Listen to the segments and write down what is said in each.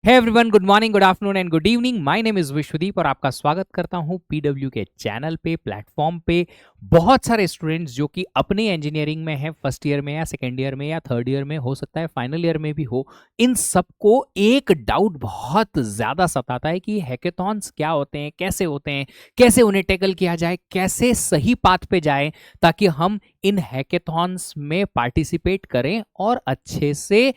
Hey everyone, good morning, good afternoon and good evening. My name is Vishwadeep और आपका स्वागत करता हूं पीडब्ल्यू के चैनल पे, प्लेटफॉर्म पे। बहुत सारे स्टूडेंट्स जो कि अपने इंजीनियरिंग में हैं, फर्स्ट ईयर में या सेकेंड ईयर में या थर्ड ईयर में, हो सकता है फाइनल ईयर में भी हो, इन सबको एक डाउट बहुत ज्यादा सताता है कि हैकेथॉन्स क्या होते हैं, कैसे उन्हें टैकल किया जाए, कैसे सही पाथ पे जाए ताकि हम इन हैकेथॉन्स में पार्टिसिपेट करें और अच्छे से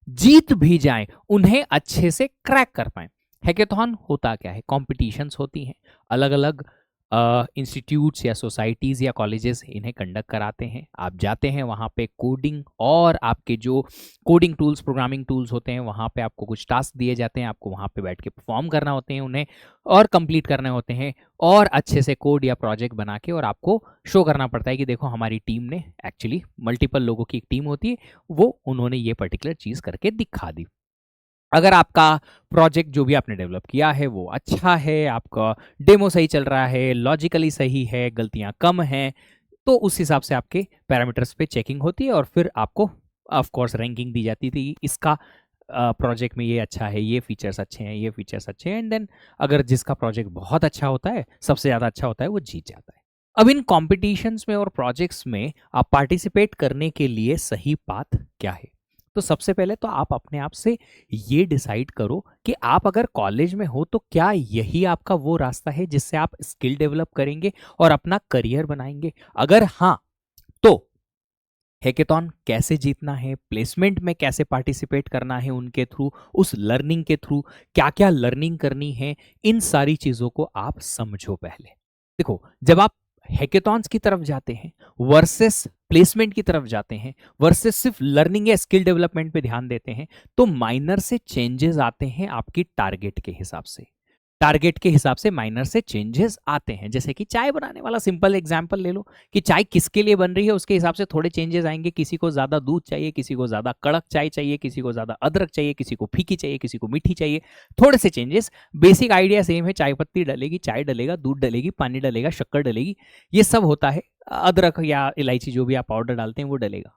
जीत भी जाएं, उन्हें अच्छे से क्रैक कर पाएं। हैकेथॉन होता क्या है? कॉम्पिटिशन्स होती हैं, अलग अलग इंस्टीट्यूट्स या सोसाइटीज या कॉलेजेस इन्हें कंडक्ट कराते हैं। आप जाते हैं वहाँ पे, कोडिंग और आपके जो कोडिंग टूल्स, प्रोग्रामिंग टूल्स होते हैं, वहाँ पे आपको कुछ टास्क दिए जाते हैं, आपको वहाँ पे बैठ के परफॉर्म करना होते हैं उन्हें और कंप्लीट करने होते हैं और अच्छे से कोड या प्रोजेक्ट बना के और आपको शो करना पड़ता है कि देखो हमारी टीम ने, एक्चुअली मल्टीपल लोगों की एक टीम होती है, वो उन्होंने ये पर्टिकुलर चीज करके दिखा दी। अगर आपका प्रोजेक्ट जो भी आपने डेवलप किया है वो अच्छा है, आपका डेमो सही चल रहा है, लॉजिकली सही है, गलतियां कम हैं, तो उस हिसाब से आपके पैरामीटर्स पे चेकिंग होती है और फिर आपको ऑफ कोर्स रैंकिंग दी जाती थी। इसका प्रोजेक्ट में ये अच्छा है, ये फीचर्स अच्छे हैं, ये फीचर्स अच्छे हैं, एंड देन अगर जिसका प्रोजेक्ट बहुत अच्छा होता है, सबसे ज़्यादा अच्छा होता है, वो जीत जाता है। अब इन कॉम्पिटिशन्स में और प्रोजेक्ट्स में आप पार्टिसिपेट करने के लिए सही पाथ क्या है? तो सबसे पहले तो आप अपने आप से ये डिसाइड करो कि आप अगर कॉलेज में हो तो क्या यही आपका वो रास्ता है जिससे आप स्किल डेवलप करेंगे और अपना करियर बनाएंगे। अगर हाँ, तो हैकेथॉन कैसे जीतना है, प्लेसमेंट में कैसे पार्टिसिपेट करना है उनके थ्रू, उस लर्निंग के थ्रू क्या क्या लर्निंग करनी है, इन सारी चीजों को आप समझो पहले। देखो, जब आप हैकेथॉन्स की तरफ जाते हैं वर्सेस प्लेसमेंट की तरफ जाते हैं वर्सेस सिर्फ लर्निंग या स्किल डेवलपमेंट पे ध्यान देते हैं, तो माइनर से चेंजेस आते हैं आपकी टारगेट के हिसाब से। टारगेट के हिसाब से माइनर से चेंजेस आते हैं। जैसे कि चाय बनाने वाला सिंपल एग्जांपल ले लो कि चाय किसके लिए बन रही है, उसके हिसाब से थोड़े चेंजेस आएंगे। किसी को ज्यादा दूध चाहिए, किसी को ज्यादा कड़क चाय चाहिए, किसी को ज्यादा अदरक चाहिए, किसी को फीकी चाहिए, किसी को मीठी चाहिए। थोड़े से चेंजेस, बेसिक आइडिया सेम है। चाय पत्ती डलेगी, चाय डलेगा, दूध डलेगी, पानी डलेगा, शक्कर डलेगी, ये सब होता है। अदरक या इलायची जो भी आप पाउडर डालते हैं वो डलेगा,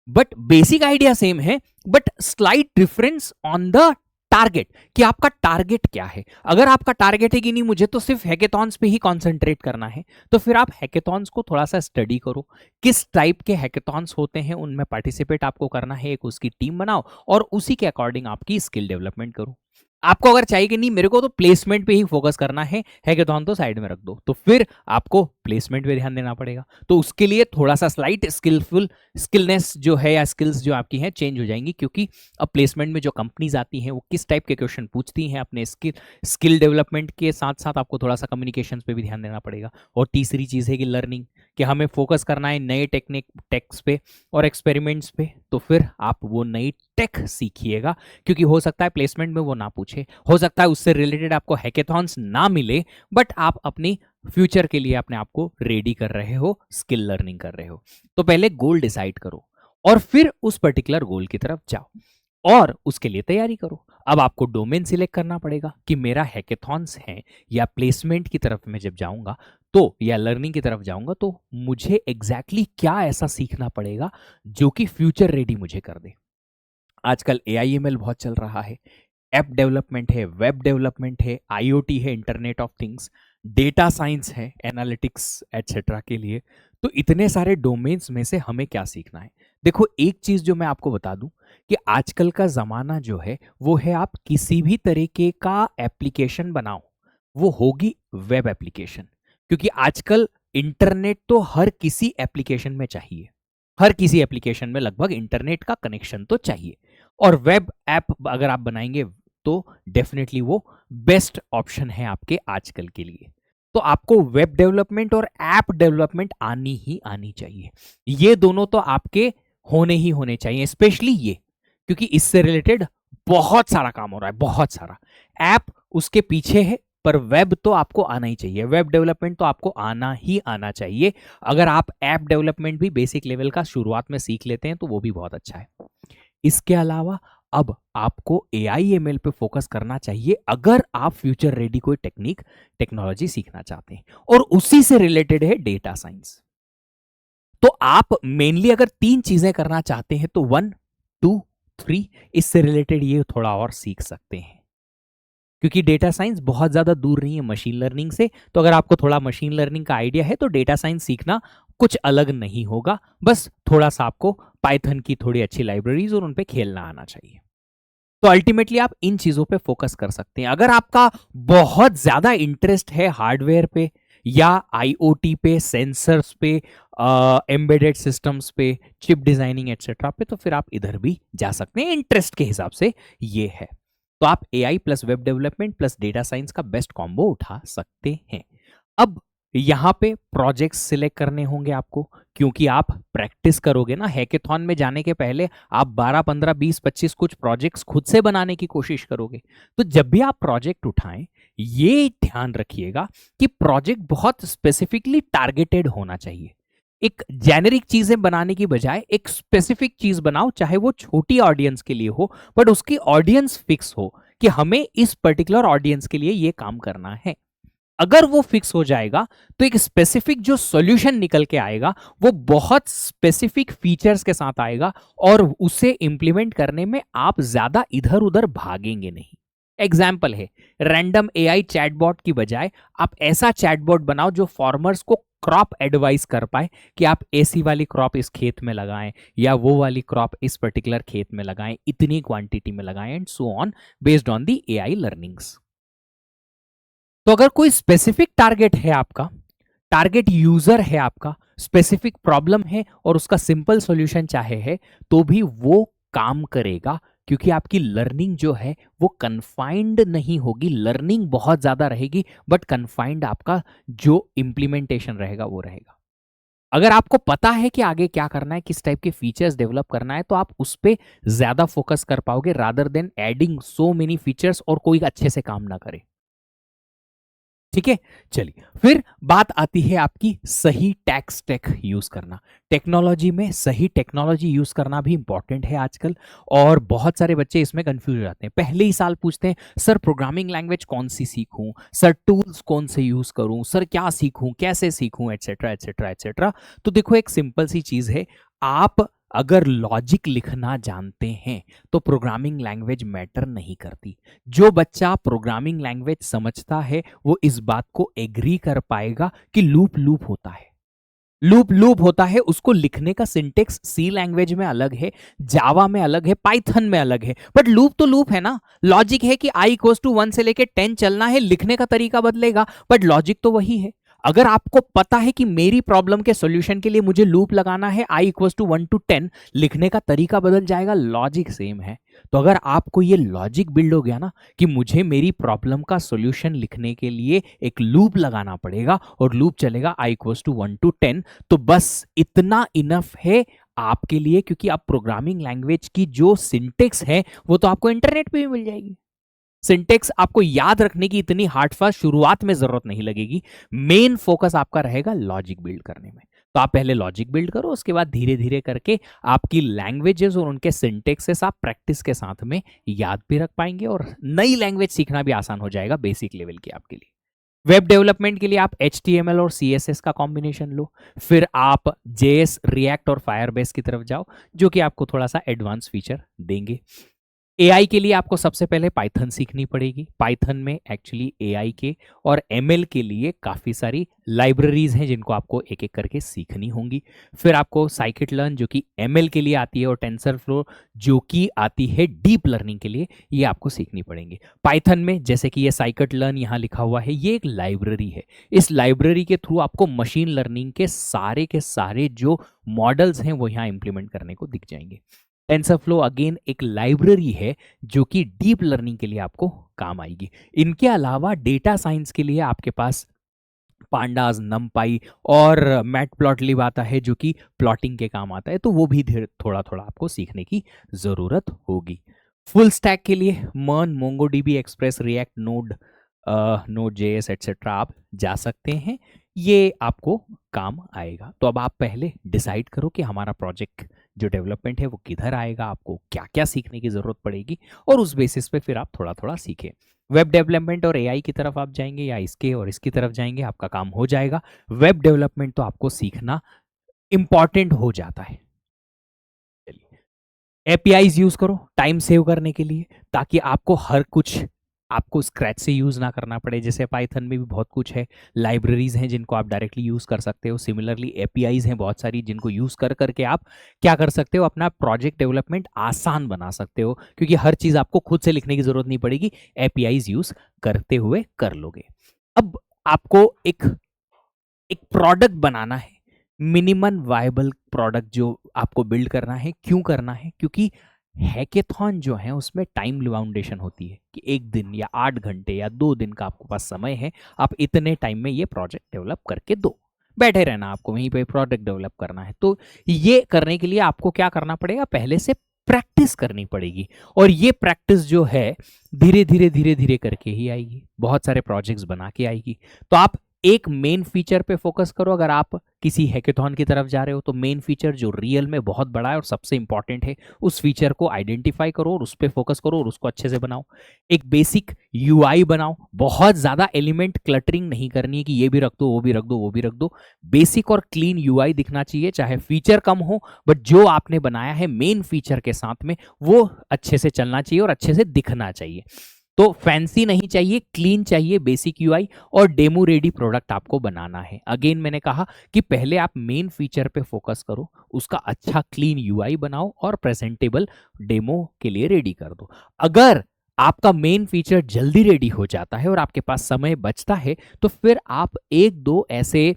बट बेसिक आइडिया सेम है। But slight difference on the target, कि आपका टारगेट क्या है। अगर आपका टारगेट है कि नहीं मुझे तो सिर्फ हैकेथॉन्स पे ही कंसंट्रेट करना है, तो फिर आप हैकेथॉन्स को थोड़ा सा स्टडी करो। किस टाइप के हैकेथॉन्स होते हैं उनमें पार्टिसिपेट आपको करना है, एक उसकी टीम बनाओ और उसी के अकॉर्डिंग आपकी स्किल डेवलपमेंट करो। आपको अगर चाहिए कि नहीं मेरे को तो प्लेसमेंट पे ही फोकस करना है, हैकेथॉन तो साइड में रख दो, तो फिर आपको प्लेसमेंट पे ध्यान देना पड़ेगा। तो उसके लिए थोड़ा सा स्लाइट स्किलनेस जो है या स्किल्स जो आपकी हैं चेंज हो जाएंगी, क्योंकि अब प्लेसमेंट में जो कंपनीज आती हैं वो किस टाइप के क्वेश्चन पूछती हैं। अपने स्किल डेवलपमेंट के साथ साथ आपको थोड़ा सा कम्युनिकेशन पे भी ध्यान देना पड़ेगा। और तीसरी चीज़ है कि लर्निंग, कि हमें फोकस करना है नए टेक्स पे और एक्सपेरिमेंट्स पे, तो फिर आप वो नई टेक सीखिएगा, क्योंकि हो सकता है प्लेसमेंट में वो ना पूछे, हो सकता है उससे रिलेटेड आपको हैकेथॉन्स ना मिले, बट आप अपनी फ्यूचर के लिए अपने आप को रेडी कर रहे हो, स्किल लर्निंग कर रहे हो। तो पहले गोल डिसाइड करो और फिर उस पर्टिकुलर गोल की तरफ जाओ और उसके लिए तैयारी करो। अब आपको डोमेन सिलेक्ट करना पड़ेगा कि मेरा हैकेथॉन्स है या प्लेसमेंट की तरफ में जब जाऊंगा तो, या लर्निंग की तरफ जाऊंगा तो मुझे एग्जैक्टली क्या ऐसा सीखना पड़ेगा जो कि फ्यूचर रेडी मुझे कर दे। आजकल AIML बहुत चल रहा है, ऐप डेवलपमेंट है, वेब डेवलपमेंट है, IoT है, internet of things, data science है, एनालिटिक्स एटसेट्रा के लिए। तो इतने सारे डोमेन्स में से हमें क्या सीखना है? देखो, एक चीज जो मैं आपको बता दूं कि आजकल का जमाना जो है वो है, आप किसी भी तरीके का एप्लीकेशन बनाओ वो होगी वेब एप्लीकेशन, क्योंकि आजकल इंटरनेट तो हर किसी एप्लीकेशन में चाहिए। हर किसी एप्लीकेशन में लगभग इंटरनेट का कनेक्शन तो चाहिए, और वेब ऐप अगर आप बनाएंगे तो डेफिनेटली वो बेस्ट ऑप्शन है आपके आजकल के लिए। तो आपको वेब डेवलपमेंट और ऐप डेवलपमेंट आनी ही आनी चाहिए। ये दोनों तो आपके होने ही होने चाहिए, स्पेशली ये, क्योंकि इससे रिलेटेड बहुत सारा काम हो रहा है, बहुत सारा। ऐप उसके पीछे है, पर वेब तो आपको आना ही चाहिए, वेब डेवलपमेंट तो आपको आना ही आना चाहिए। अगर आप ऐप डेवलपमेंट भी बेसिक लेवल का शुरुआत में सीख लेते हैं तो वो भी बहुत अच्छा है। इसके अलावा अब आपको AIML पे फोकस करना चाहिए अगर आप फ्यूचर रेडी कोई टेक्नोलॉजी सीखना चाहते हैं, और उसी से रिलेटेड है डेटा साइंस। तो आप मेनली अगर 3 चीजें करना चाहते हैं तो 1, 2, 3 इससे रिलेटेड ये थोड़ा और सीख सकते हैं। क्योंकि डेटा साइंस बहुत ज़्यादा दूर नहीं है मशीन लर्निंग से। तो अगर आपको थोड़ा मशीन लर्निंग का आइडिया है तो डेटा साइंस सीखना कुछ अलग नहीं होगा, बस थोड़ा सा आपको पाइथन की थोड़ी अच्छी लाइब्रेरीज और उन पे खेलना आना चाहिए। तो अल्टीमेटली आप इन चीजों पे फोकस कर सकते हैं। अगर आपका बहुत ज्यादा इंटरेस्ट है हार्डवेयर पे या आईओटी पे, सेंसर्स पे, एम्बेडेड सिस्टम्स पे, चिप डिजाइनिंग एक्सेट्रा पे, तो फिर आप इधर भी जा सकते हैं। इंटरेस्ट के हिसाब से ये है। तो आप AI plus web development plus data science का बेस्ट कॉम्बो उठा सकते हैं। अब यहां पे प्रोजेक्ट्स सिलेक्ट करने होंगे आपको, क्योंकि आप प्रैक्टिस करोगे ना। हैकेथॉन में जाने के पहले आप 12, 15, 20, 25 कुछ प्रोजेक्ट्स खुद से बनाने की कोशिश करोगे। तो जब भी आप प्रोजेक्ट उठाएं, ये ध्यान रखिएगा कि प्रोजेक्ट बहुत स्पेसिफिकली टारगेटेड होना चाहिए। एक जेनेरिक चीजें बनाने की बजाय एक स्पेसिफिक चीज बनाओ, चाहे वो छोटी ऑडियंस के लिए हो, बट उसकी ऑडियंस फिक्स हो कि हमें इस पर्टिकुलर ऑडियंस के लिए ये काम करना है। अगर वो फिक्स हो जाएगा तो एक स्पेसिफिक जो सॉल्यूशन निकल के आएगा वो बहुत स्पेसिफिक फीचर्स के साथ आएगा, और उसे इंप्लीमेंट करने में आप ज्यादा इधर उधर भागेंगे नहीं। एग्जाम्पल है, रैंडम एआई चैटबॉट की बजाय आप ऐसा चैटबॉट बनाओ जो फार्मर्स को क्रॉप एडवाइस कर पाए कि आप ऐसी वाली क्रॉप इस खेत में लगाएं या वो वाली क्रॉप इस पर्टिकुलर खेत में लगाएं, इतनी क्वांटिटी में लगाएं, and so on, based on the AI learnings. तो अगर कोई स्पेसिफिक टारगेट है आपका, टारगेट यूजर है आपका, स्पेसिफिक प्रॉब्लम है और उसका सिंपल सॉल्यूशन चाहे है, तो भी वो काम करेगा, क्योंकि आपकी लर्निंग जो है वो कन्फाइंड नहीं होगी। लर्निंग बहुत ज्यादा रहेगी बट कन्फाइंड आपका जो इंप्लीमेंटेशन रहेगा वो रहेगा। अगर आपको पता है कि आगे क्या करना है, किस टाइप के फीचर्स डेवलप करना है, तो आप उस पर ज्यादा फोकस कर पाओगे rather than adding so many features और कोई अच्छे से काम ना करे। ठीक है, चलिए फिर बात आती है आपकी सही टैक स्टैक यूज करना। टेक्नोलॉजी में सही टेक्नोलॉजी यूज करना भी इंपॉर्टेंट है आजकल, और बहुत सारे बच्चे इसमें कंफ्यूज हो जाते हैं। पहले ही साल पूछते हैं, सर प्रोग्रामिंग लैंग्वेज कौन सी सीखूं, सर टूल्स कौन से यूज करूं, सर क्या सीखूं, कैसे सीखूं, एटसेट्रा एटसेट्रा एटसेट्रा। तो देखो, एक सिंपल सी चीज है, आप अगर लॉजिक लिखना जानते हैं तो प्रोग्रामिंग लैंग्वेज मैटर नहीं करती। जो बच्चा प्रोग्रामिंग लैंग्वेज समझता है वो इस बात को एग्री कर पाएगा कि लूप लूप होता है। लूप लूप होता है, उसको लिखने का सिंटेक्स सी लैंग्वेज में अलग है, जावा में अलग है, पाइथन में अलग है, बट लूप तो लूप है ना। लॉजिक है कि i=1 से लेके 10 चलना है, लिखने का तरीका बदलेगा बट लॉजिक तो वही है। अगर आपको पता है कि मेरी प्रॉब्लम के सॉल्यूशन के लिए मुझे लूप लगाना है i=1 to 10, लिखने का तरीका बदल जाएगा, लॉजिक सेम है। तो अगर आपको ये लॉजिक बिल्ड हो गया ना कि मुझे मेरी प्रॉब्लम का सॉल्यूशन लिखने के लिए एक लूप लगाना पड़ेगा और लूप चलेगा i=1 to 10, तो बस इतना इनफ है आपके लिए, क्योंकि आप प्रोग्रामिंग लैंग्वेज की जो सिंटेक्स है वो तो आपको इंटरनेट पे भी मिल जाएगी। सिंटेक्स आपको याद रखने की इतनी हार्ड फास्ट शुरुआत में जरूरत नहीं लगेगी। मेन फोकस आपका रहेगा लॉजिक बिल्ड करने में। तो आप पहले लॉजिक बिल्ड करो, उसके बाद धीरे धीरे करके आपकी लैंग्वेजेस और उनके सिंटेक्सेस आप प्रैक्टिस के साथ में याद भी रख पाएंगे, और नई लैंग्वेज सीखना भी आसान हो जाएगा बेसिक लेवल की आपके लिए। वेब डेवलपमेंट के लिए आप HTML और CSS का कॉम्बिनेशन लो, फिर आप JS, रिएक्ट और फायरबेस की तरफ जाओ, जो कि आपको थोड़ा सा एडवांस फीचर देंगे। एआई के लिए आपको सबसे पहले पाइथन सीखनी पड़ेगी। पाइथन में एक्चुअली एआई के और एमएल के लिए काफ़ी सारी लाइब्रेरीज हैं जिनको आपको एक एक करके सीखनी होंगी। फिर आपको साइकिट लर्न जो कि एमएल के लिए आती है, और टेंसर फ्लो जो कि आती है डीप लर्निंग के लिए, ये आपको सीखनी पड़ेंगी। पाइथन में जैसे कि ये साइकिट लर्न यहाँ लिखा हुआ है, ये एक लाइब्रेरी है। इस लाइब्रेरी के थ्रू आपको मशीन लर्निंग के सारे जो मॉडल्स हैं वो यहाँ इंप्लीमेंट करने को दिख जाएंगे। टेंसरफ्लो अगेन एक लाइब्रेरी है जो कि डीप लर्निंग के लिए आपको काम आएगी। इनके अलावा डेटा साइंस के लिए आपके पास पांडास, नमपाई और मैटप्लॉटलिब आता है जो कि प्लॉटिंग के काम आता है, तो वो भी थोड़ा थोड़ा आपको सीखने की जरूरत होगी। फुल स्टैक के लिए मर्न, MongoDB, express, react, node JS etcetera आप जा सकते हैं, ये आपको काम आएगा। तो अब आप पहले डिसाइड करो कि हमारा प्रोजेक्ट जो डेवलपमेंट है वो किधर आएगा, आपको क्या क्या सीखने की जरूरत पड़ेगी, और उस बेसिस पे फिर आप थोड़ा थोड़ा सीखें। वेब डेवलपमेंट और एआई की तरफ आप जाएंगे या इसके और इसकी तरफ जाएंगे, आपका काम हो जाएगा। वेब डेवलपमेंट तो आपको सीखना इंपॉर्टेंट हो जाता है। चलिए, एपीआईज यूज करो टाइम सेव करने के लिए, ताकि आपको हर कुछ आपको स्क्रैच से यूज़ ना करना पड़े। जैसे पाइथन में भी बहुत कुछ है, लाइब्रेरीज हैं जिनको आप डायरेक्टली यूज़ कर सकते हो। सिमिलरली एपीआईज हैं बहुत सारी जिनको यूज़ कर करके आप क्या कर सकते हो, अपना प्रोजेक्ट डेवलपमेंट आसान बना सकते हो, क्योंकि हर चीज़ आपको खुद से लिखने की ज़रूरत नहीं पड़ेगी, एपीआईज यूज़ करते हुए कर लोगे। अब आपको एक एक प्रोडक्ट बनाना है, मिनिमम वायबल प्रोडक्ट जो आपको बिल्ड करना है। क्यों करना है? क्योंकि हैकेथॉन जो है उसमें टाइम लिमिटेशन होती है कि 1 दिन या 8 घंटे या 2 दिन का आपके पास समय है, आप इतने टाइम में ये प्रोजेक्ट डेवलप करके दो। बैठे रहना, आपको वहीं पे प्रोडक्ट डेवलप करना है। तो ये करने के लिए आपको क्या करना पड़ेगा, पहले से प्रैक्टिस करनी पड़ेगी। और ये प्रैक्टिस जो है धीरे धीरे करके ही आएगी, बहुत सारे प्रोजेक्ट्स बना के आएगी। तो आप एक मेन फीचर पे फोकस करो। अगर आप किसी हैकेथॉन की तरफ जा रहे हो तो मेन फीचर जो रियल में बहुत बड़ा है और सबसे इंपॉर्टेंट है, उस फीचर को आइडेंटिफाई करो और उस पर फोकस करो और उसको अच्छे से बनाओ। एक बेसिक यूआई बनाओ, बहुत ज्यादा एलिमेंट क्लटरिंग नहीं करनी है कि ये भी रख दो, वो भी रख दो, वो भी रख दो। बेसिक और क्लीन यूआई दिखना चाहिए, चाहे फीचर कम हो, बट जो आपने बनाया है मेन फीचर के साथ में वो अच्छे से चलना चाहिए और अच्छे से दिखना चाहिए। तो फैंसी नहीं चाहिए, क्लीन चाहिए बेसिक यूआई, और डेमो रेडी प्रोडक्ट आपको बनाना है। अगेन मैंने कहा कि पहले आप मेन फीचर पे फोकस करो, उसका अच्छा क्लीन यूआई बनाओ और प्रेजेंटेबल डेमो के लिए रेडी कर दो। अगर आपका मेन फीचर जल्दी रेडी हो जाता है और आपके पास समय बचता है तो फिर आप एक दो ऐसे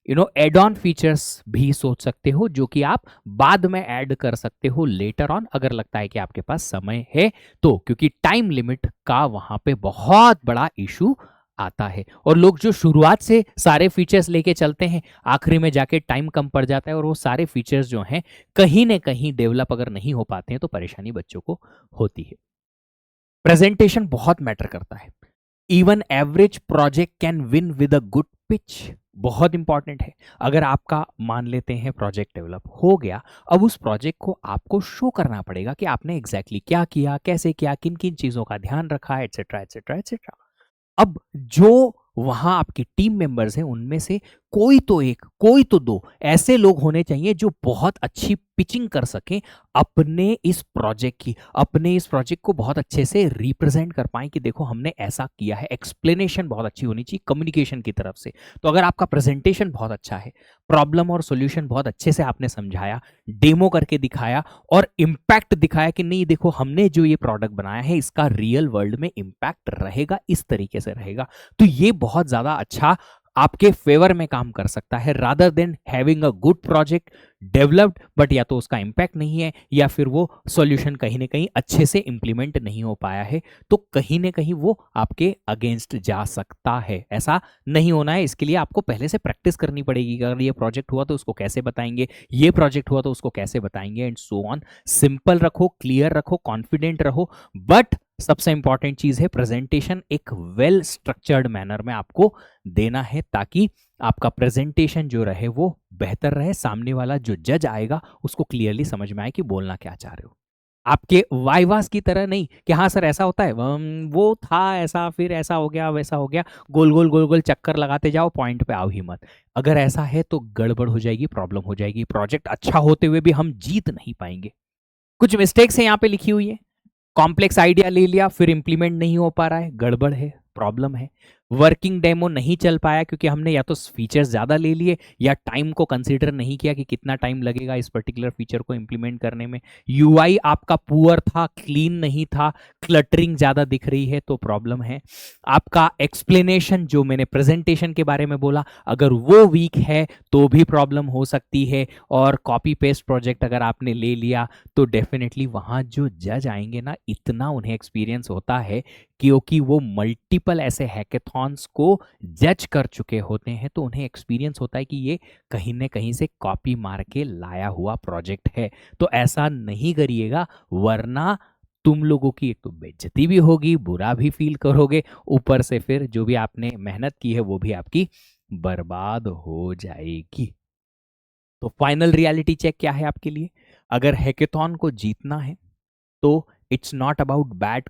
एड ऑन फीचर्स भी सोच सकते हो जो कि आप बाद में ऐड कर सकते हो लेटर ऑन, अगर लगता है कि आपके पास समय है तो, क्योंकि टाइम लिमिट का वहां पे बहुत बड़ा इशू आता है। और लोग जो शुरुआत से सारे फीचर्स लेके चलते हैं, आखिरी में जाके टाइम कम पड़ जाता है और वो सारे फीचर्स जो हैं कहीं ना कहीं डेवलप अगर नहीं हो पाते हैं तो परेशानी बच्चों को होती है। प्रेजेंटेशन बहुत मैटर करता है। Even average project can win with a good pitch, बहुत इंपॉर्टेंट है। अगर आपका मान लेते हैं प्रोजेक्ट डेवलप हो गया, अब उस प्रोजेक्ट को आपको शो करना पड़ेगा कि आपने एग्जैक्टली क्या किया, कैसे किया, किन किन चीजों का ध्यान रखा, एटसेट्रा एटसेट्रा एटसेट्रा। अब जो वहां आपकी टीम मेंबर्स हैं उनमें से कोई तो एक, कोई तो दो ऐसे लोग होने चाहिए जो बहुत अच्छी पिचिंग कर सकें अपने इस प्रोजेक्ट की, अपने इस प्रोजेक्ट को बहुत अच्छे से रिप्रेजेंट कर पाए कि देखो हमने ऐसा किया है। एक्सप्लेनेशन बहुत अच्छी होनी चाहिए कम्युनिकेशन की तरफ से। तो अगर आपका प्रेजेंटेशन बहुत अच्छा है, प्रॉब्लम और सॉल्यूशन बहुत अच्छे से आपने समझाया, डेमो करके दिखाया और इम्पैक्ट दिखाया कि नहीं देखो हमने जो ये प्रोडक्ट बनाया है इसका रियल वर्ल्ड में इम्पैक्ट रहेगा, इस तरीके से रहेगा, तो ये बहुत ज्यादा अच्छा आपके फेवर में काम कर सकता है, rather than having a good project developed but या तो उसका इम्पैक्ट नहीं है या फिर वो सॉल्यूशन कहीं ना कहीं अच्छे से इंप्लीमेंट नहीं हो पाया है, तो कहीं ना कहीं वो आपके अगेंस्ट जा सकता है। ऐसा नहीं होना है, इसके लिए आपको पहले से प्रैक्टिस करनी पड़ेगी। अगर ये प्रोजेक्ट हुआ तो उसको कैसे बताएंगे, ये प्रोजेक्ट हुआ तो उसको कैसे बताएंगे, एंड सो ऑन। सिंपल रखो, क्लियर रखो, कॉन्फिडेंट रहो, बट सबसे इंपॉर्टेंट चीज है प्रेजेंटेशन एक वेल स्ट्रक्चर्ड मैनर में आपको देना है, ताकि आपका प्रेजेंटेशन जो रहे वो बेहतर रहे, सामने वाला जो जज आएगा उसको क्लियरली समझ में आए कि बोलना क्या चाह रहे हो। आपके वाइवास की तरह नहीं कि हाँ सर ऐसा होता है, वो था ऐसा, फिर ऐसा हो गया, वैसा हो गया, गोल गोल गोल गोल चक्कर लगाते जाओ, पॉइंट पे आओ ही मत। अगर ऐसा है तो गड़बड़ हो जाएगी, प्रॉब्लम हो जाएगी, प्रोजेक्ट अच्छा होते हुए भी हम जीत नहीं पाएंगे। कुछ मिस्टेक्स है यहाँ पे लिखी हुई है। कॉम्प्लेक्स आइडिया ले लिया फिर इंप्लीमेंट नहीं हो पा रहा है, गड़बड़ है, प्रॉब्लम है। वर्किंग डेमो नहीं चल पाया क्योंकि हमने या तो फीचर्स ज्यादा ले लिए या टाइम को कंसीडर नहीं किया कि कितना टाइम लगेगा इस पर्टिकुलर फीचर को इंप्लीमेंट करने में। यूआई आपका पुअर था, क्लीन नहीं था, क्लटरिंग ज्यादा दिख रही है तो प्रॉब्लम है। आपका एक्सप्लेनेशन जो मैंने प्रेजेंटेशन के बारे में बोला, अगर वो वीक है तो भी प्रॉब्लम हो सकती है। और कॉपी पेस्ट प्रोजेक्ट अगर आपने ले लिया तो डेफिनेटली वहां जो जज आएंगे ना, इतना उन्हें एक्सपीरियंस होता है क्योंकि वो मल्टीपल ऐसे हैकेथॉन्स को जज कर चुके होते हैं, तो उन्हें एक्सपीरियंस होता है कि ये कहीं ना कहीं से कॉपी मार के लाया हुआ प्रोजेक्ट है। तो ऐसा नहीं करिएगा, वरना तुम लोगों की एक तो बेइज्जती भी होगी, बुरा भी फील करोगे, ऊपर से फिर जो भी आपने मेहनत की है वो भी आपकी बर्बाद हो जाएगी। तो फाइनल रियलिटी चेक क्या है आपके लिए? अगर हैकेथॉन को जीतना है तो it's not about bad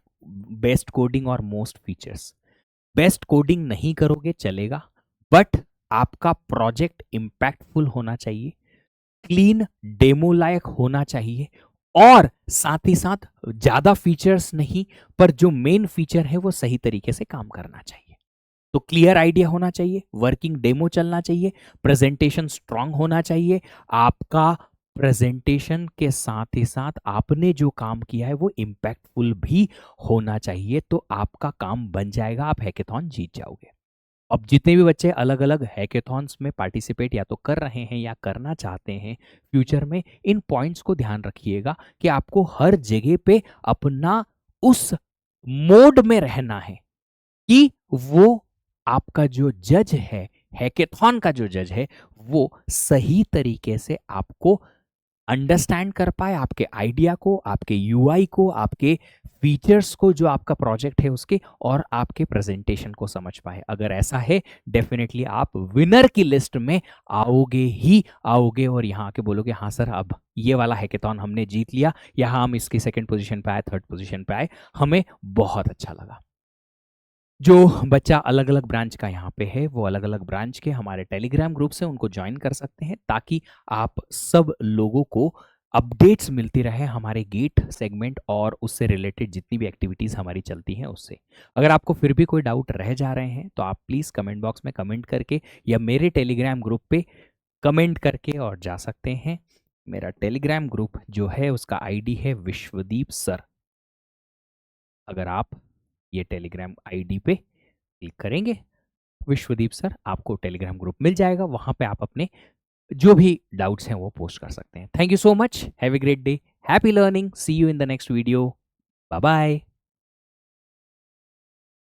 best coding और मोस्ट फीचर्स। बेस्ट कोडिंग नहीं करोगे चलेगा, बट आपका प्रोजेक्ट इंपैक्टफुल होना चाहिए, क्लीन डेमो लायक होना चाहिए, और साथ ही साथ ज्यादा फीचर्स नहीं, पर जो मेन फीचर है वो सही तरीके से काम करना चाहिए। तो क्लियर आइडिया होना चाहिए, वर्किंग डेमो चलना चाहिए, प्रेजेंटेशन स्ट्रांग होना चाहिए। आपका प्रेजेंटेशन के साथ ही साथ आपने जो काम किया है वो इम्पैक्टफुल भी होना चाहिए, तो आपका काम बन जाएगा, आप हैकेथॉन जीत जाओगे। अब जितने भी बच्चे अलग अलग हैकेथॉन्स में पार्टिसिपेट या तो कर रहे हैं या करना चाहते हैं फ्यूचर में, इन पॉइंट्स को ध्यान रखिएगा कि आपको हर जगह पे अपना उस मोड में रहना है कि वो आपका जो जज है, हैकेथॉन का जो जज है, वो सही तरीके से आपको अंडरस्टैंड कर पाए, आपके आइडिया को, आपके यूआई को, आपके फीचर्स को, जो आपका प्रोजेक्ट है उसके, और आपके प्रेजेंटेशन को समझ पाए। अगर ऐसा है, डेफिनेटली आप विनर की लिस्ट में आओगे ही आओगे, और यहाँ आके बोलोगे हाँ सर, अब ये वाला हैकेथॉन हमने जीत लिया, यहाँ हम इसकी सेकंड पोजीशन पे आए, थर्ड पोजीशन पे आए, हमें बहुत अच्छा लगा। जो बच्चा अलग अलग ब्रांच का यहाँ पे है, वो अलग अलग ब्रांच के हमारे टेलीग्राम ग्रुप से उनको ज्वाइन कर सकते हैं, ताकि आप सब लोगों को अपडेट्स मिलती रहे हमारे गेट सेगमेंट और उससे रिलेटेड जितनी भी एक्टिविटीज़ हमारी चलती हैं उससे। अगर आपको फिर भी कोई डाउट रह जा रहे हैं तो आप प्लीज़ कमेंट बॉक्स में कमेंट करके या मेरे टेलीग्राम ग्रुप पे कमेंट करके और जा सकते हैं। मेरा टेलीग्राम ग्रुप जो है उसका आईडी है विश्वदीप सर। अगर आप ये टेलीग्राम आईडी पे क्लिक करेंगे, विश्वदीप सर, आपको टेलीग्राम ग्रुप मिल जाएगा, वहां पे आप अपने जो भी डाउट्स हैं वो पोस्ट कर सकते हैं। Thank you so much, have a great day, happy learning, see you in the next video, bye bye.